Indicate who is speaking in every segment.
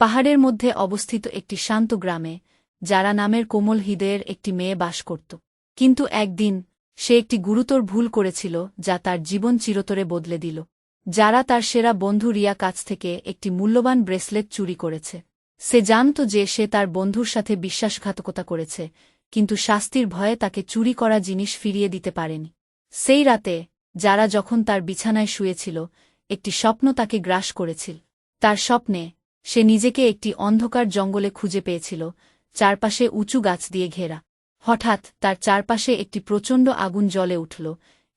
Speaker 1: পাহাড়ের মধ্যে অবস্থিত একটি শান্ত গ্রামে যারা নামের কোমল হৃদয়ের একটি মেয়ে বাস করত। কিন্তু একদিন সে একটি গুরুতর ভুল করেছিল যা তার জীবন চিরতরে বদলে দিল। যারা তার সেরা বন্ধু রিয়া কাছ থেকে একটি মূল্যবান ব্রেসলেট চুরি করেছে। সে জানত যে সে তার বন্ধুর সাথে বিশ্বাসঘাতকতা করেছে, কিন্তু শাস্তির ভয়ে তাকে চুরি করা জিনিস ফিরিয়ে দিতে পারেনি। সেই রাতে যারা যখন তার বিছানায় শুয়েছিল, একটি স্বপ্ন তাকে গ্রাস করেছিল। তার স্বপ্নে সে নিজেকে একটি অন্ধকার জঙ্গলে খুঁজে পেয়েছিল, চারপাশে উঁচু গাছ দিয়ে ঘেরা। হঠাৎ তার চারপাশে একটি প্রচণ্ড আগুন জ্বলে উঠল,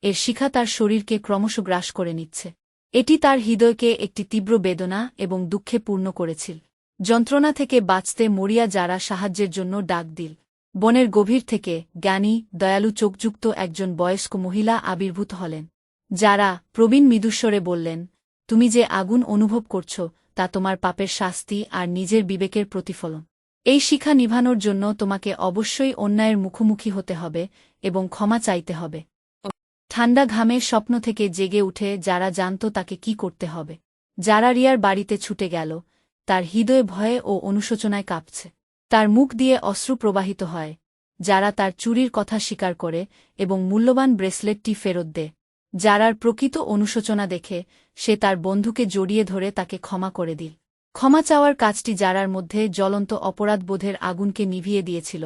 Speaker 1: এর শিখা তার শরীরকে ক্রমশ গ্রাস করে নিচ্ছে। এটি তার হৃদয়কে একটি তীব্র বেদনা এবং দুঃখে পূর্ণ করেছিল। যন্ত্রণা থেকে বাঁচতে মরিয়া যারা সাহায্যের জন্য ডাক দিল। বনের গভীর থেকে জ্ঞানী, দয়ালু চোখযুক্ত একজন বয়স্ক মহিলা আবির্ভূত হলেন। যারা প্রবীণ মৃদুস্বরে বললেন, তুমি যে আগুন অনুভব করছ তা তোমার পাপের শাস্তি আর নিজের বিবেকের প্রতিফলন। এই শিখা নিভানোর জন্য তোমাকে অবশ্যই অন্যায়ের মুখোমুখি হতে হবে এবং ক্ষমা চাইতে হবে। ঠান্ডা ঘামের স্বপ্ন থেকে জেগে উঠে যারা জানত তাকে কি করতে হবে। যারা রিয়ার বাড়িতে ছুটে গেল, তার হৃদয় ভয়ে ও অনুশোচনায় কাঁপছে। তার মুখ দিয়ে অশ্রু প্রবাহিত হয়। যারা তার চুরির কথা স্বীকার করে এবং মূল্যবান ব্রেসলেটটি ফেরত দেয়। যারার প্রকৃত অনুশোচনা দেখে সে তার বন্ধুকে জড়িয়ে ধরে তাকে ক্ষমা করে দিল। ক্ষমা চাওয়ার কাজটি যারার মধ্যে জ্বলন্ত অপরাধবোধের আগুনকে নিভিয়ে দিয়েছিল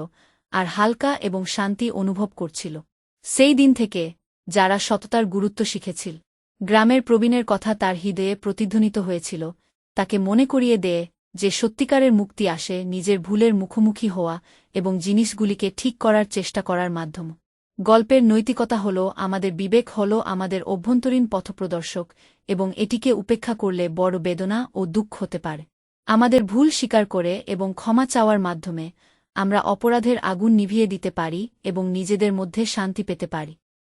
Speaker 1: আর হালকা এবং শান্তি অনুভব করছিল। সেই দিন থেকে যারা সততার গুরুত্ব শিখেছিল। গ্রামের প্রবীণের কথা তার হৃদয়ে প্রতিধ্বনিত হয়েছিল, তাকে মনে করিয়ে দেয় যে সত্যিকারের মুক্তি আসে নিজের ভুলের মুখোমুখি হওয়া এবং জিনিসগুলিকে ঠিক করার চেষ্টা করার মাধ্যমে। গল্পের নৈতিকতা হল আমাদের বিবেক হল আমাদের অভ্যন্তরীণ পথপ্রদর্শক এবং এটিকে উপেক্ষা করলে বড় বেদনা ও দুঃখ হতে পারে। আমাদের ভুল স্বীকার করে এবং ক্ষমা চাওয়ার মাধ্যমে আমরা অপরাধের আগুন নিভিয়ে দিতে পারি এবং নিজেদের মধ্যে শান্তি পেতে পারি।